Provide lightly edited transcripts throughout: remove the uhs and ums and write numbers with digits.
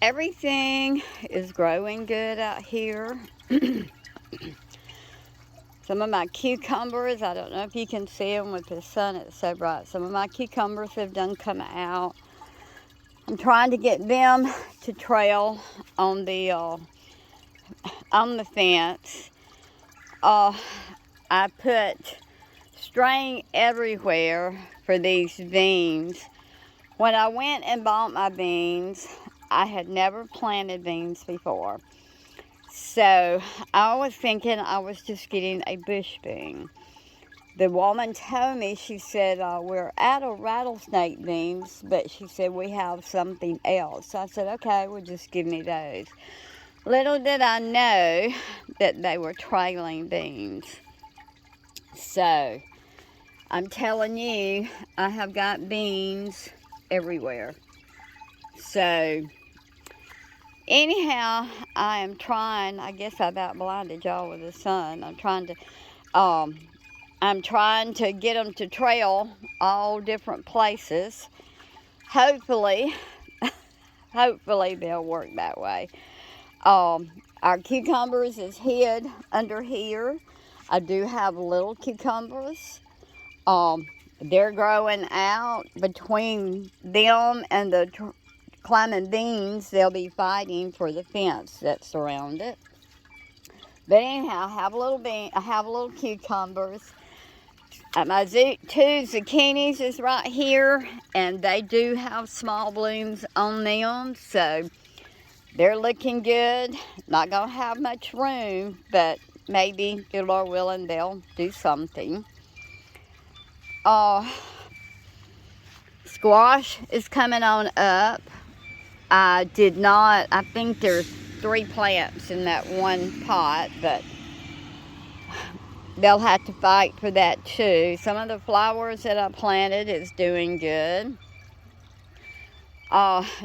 Everything is growing good out here. Some of my cucumbers, I don't know if you can see them with the sun, it's so bright. Some of my cucumbers have done come out. I'm trying to get them to trail on the fence. I put string everywhere for these beans. When I went and bought my beans, I had never planted beans before. So I was thinking I was just getting a bush bean. The woman told me, she said, we're out of rattlesnake beans, but she said we have something else. So I said, okay, well, just give me those. Little did I know that they were trailing beans. So I'm telling you, I have got beans everywhere. So anyhow, I am trying, I guess I about blinded y'all with the sun. I'm trying to get them to trail all different places. Hopefully they'll work that way. Our cucumbers is hid under here. I do have little cucumbers. They're growing out between them and the climbing beans. They'll be fighting for the fence that's around it. But anyhow, I have little cucumbers. My 2 zucchinis is right here, and they do have small blooms on them, so they're looking good. Not going to have much room, but maybe, good Lord willing, they'll do something. Squash is coming on up. I think there's 3 plants in that one pot, but they'll have to fight for that too. Some of the flowers that I planted is doing good.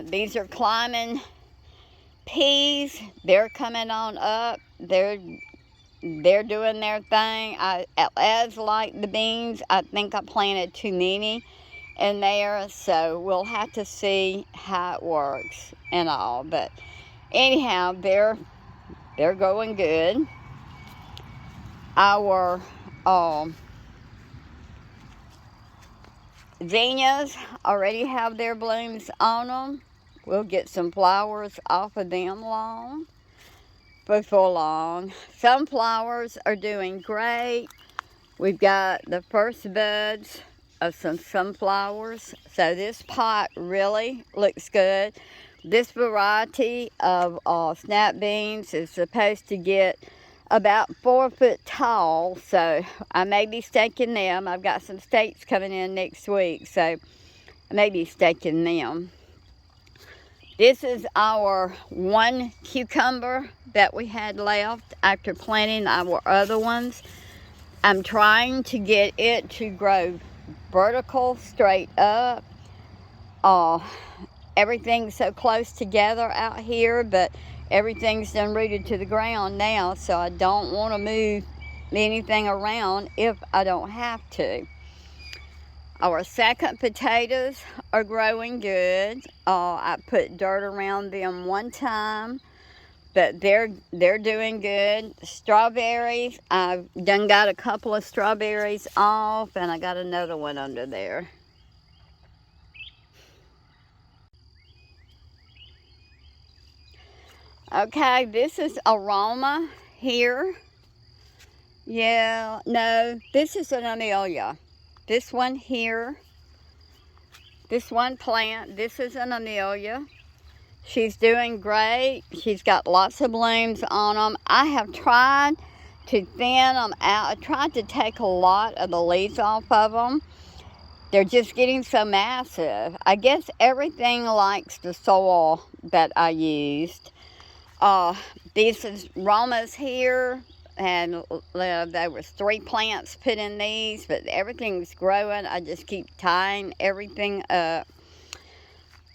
These are climbing peas. They're coming on up. They're doing their thing. As like the beans, I think I planted too many in there, so we'll have to see how it works and all. But anyhow, they're going good. Our zinnias already have their blooms on them. We'll get some flowers off of them before long. Sunflowers are doing great. We've got the first buds of some sunflowers. So this pot really looks good. This variety of snap beans is supposed to get about 4 foot tall, so I may be staking them. I've got some stakes coming in next week, so I may be staking them. This is our one cucumber that we had left after planting our other ones. I'm trying to get it to grow vertical, straight up. Everything's so close together out here, but everything's done rooted to the ground now, so I don't want to move anything around if I don't have to. Our second potatoes are growing good. I put dirt around them one time, but they're doing good. Strawberries, I've done got a couple of strawberries off, and I got another one under there. Okay, this is aroma here. Yeah, no, this is an amelia. This one here, this one plant, this is an amelia. She's doing great. She's got lots of blooms on them. I have tried to thin them out. I tried to take a lot of the leaves off of them. They're just getting so massive. I guess everything likes the soil that I used. This is Roma's here, and there was 3 plants put in these, but everything's growing. I just keep tying everything up.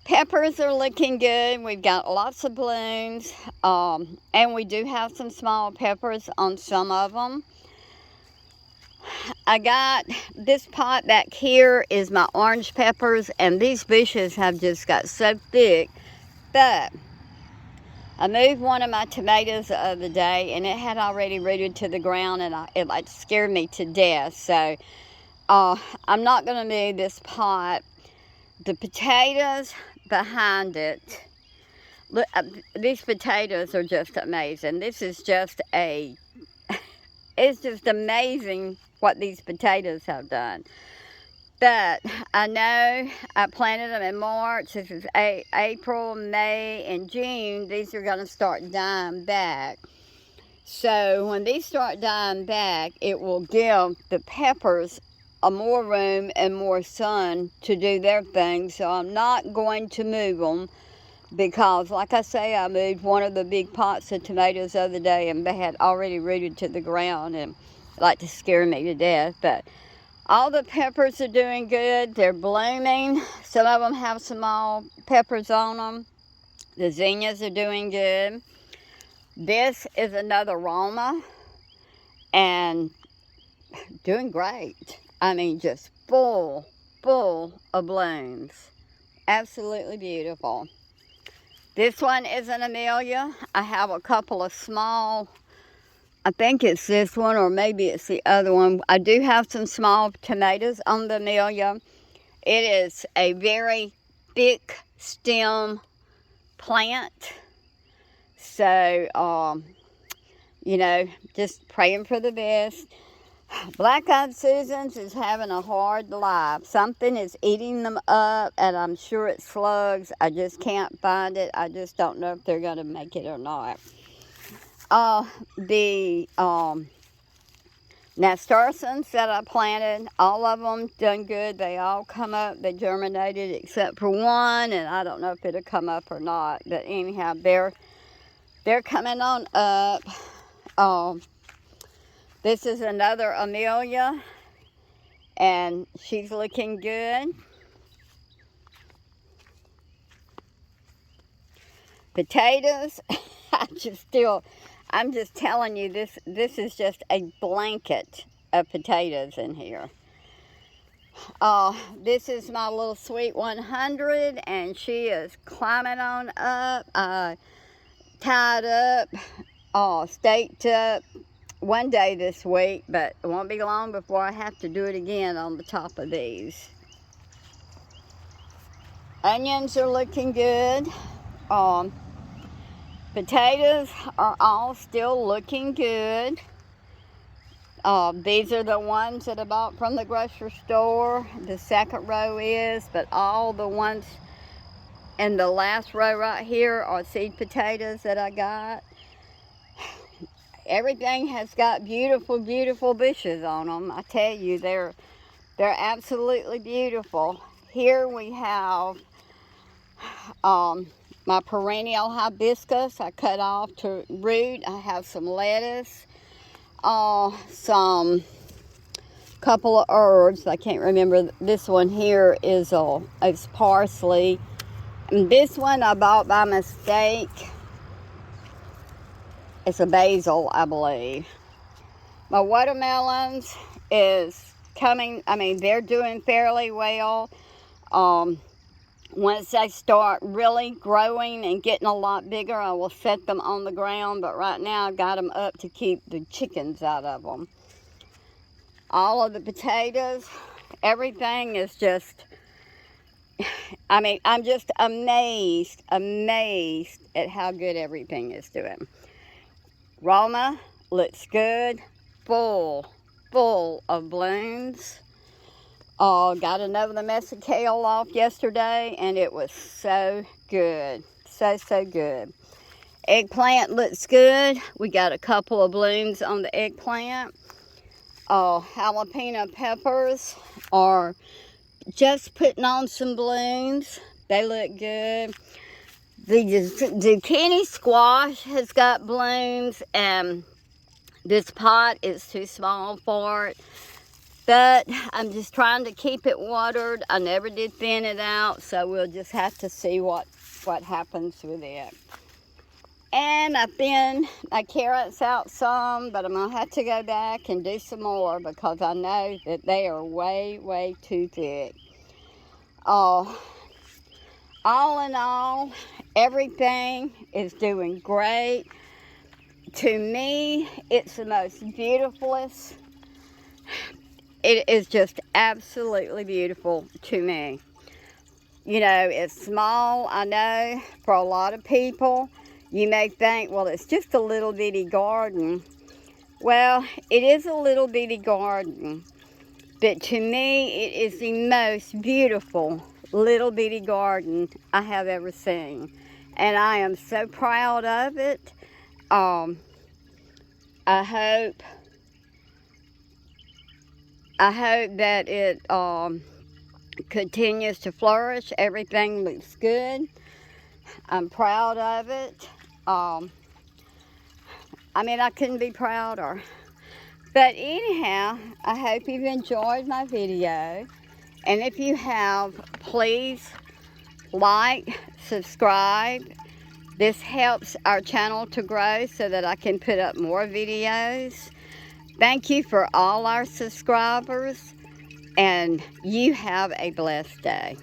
Peppers are looking good. We've got lots of blooms, and we do have some small peppers on some of them. I got this pot back here is my orange peppers, and these bushes have just got so thick, but I moved one of my tomatoes the other day, and it had already rooted to the ground, and it like scared me to death. So I'm not going to move this pot. The potatoes behind it, look, these potatoes are just amazing. This is just it's just amazing what these potatoes have done. But I know I planted them in March. This is April, May, and June. These are going to start dying back. So when these start dying back, it will give the peppers more room and more sun to do their thing. So I'm not going to move them because, like I say, I moved one of the big pots of tomatoes the other day, and they had already rooted to the ground and like to scare me to death. But all the peppers are doing good. They're blooming. Some of them have small peppers on them. The zinnias are doing good. This is another Roma, and doing great. I mean, just full of blooms. Absolutely beautiful. This one is an Amelia. I have a couple of small, I think it's this one or maybe it's the other one. I do have some small tomatoes on the Amelia. It is a very thick stem plant. So, you know, just praying for the best. Black-eyed Susans is having a hard life. Something is eating them up, and I'm sure it's slugs. I just can't find it. I just don't know if they're going to make it or not. The nasturtiums that I planted, all of them done good. They all come up. They germinated except for one, and I don't know if it'll come up or not. But anyhow, they're coming on up. This is another Amelia, and she's looking good. Potatoes, I'm just telling you, this is just a blanket of potatoes in here. This is my little sweet 100, and she is climbing on up. Tied up, staked up one day this week, but it won't be long before I have to do it again on the top of these. Onions are looking good. Potatoes are all still looking good. These are the ones that I bought from the grocery store. The second row is, but all the ones in the last row right here are seed potatoes that I got. Everything has got beautiful, beautiful bushes on them. I tell you, they're absolutely beautiful. Here we have my perennial hibiscus I cut off to root. I have some lettuce, some couple of herbs. I can't remember. This one here is it's parsley. And this one I bought by mistake. It's a basil, I believe. My watermelons is coming. I mean, they're doing fairly well. Once they start really growing and getting a lot bigger, I will set them on the ground. But right now, I got them up to keep the chickens out of them. All of the potatoes, everything is just, I mean, I'm just amazed at how good everything is doing. Roma looks good, full of blooms. Got another mess of kale off yesterday, and it was so good, so good. Eggplant looks good. We got a couple of blooms on the eggplant. Jalapeno peppers are just putting on some blooms. They look good. The zucchini squash has got blooms, and this pot is too small for it. But I'm just trying to keep it watered. I never did thin it out, so we'll just have to see what happens with it. And I thinned my carrots out some, but I'm going to have to go back and do some more because I know that they are way too thick. All in all, everything is doing great. To me, it's the most beautifulest. It is just absolutely beautiful to me. You know, it's small, I know, for a lot of people. You may think, well, it's just a little bitty garden. Well, it is a little bitty garden, but to me, it is the most beautiful little bitty garden I have ever seen. And I am so proud of it. I hope that it continues to flourish. Everything looks good. I'm proud of it. I mean, I couldn't be prouder. But anyhow, I hope you've enjoyed my video. And if you have, please like, subscribe. This helps our channel to grow so that I can put up more videos. Thank you for all our subscribers. And you have a blessed day.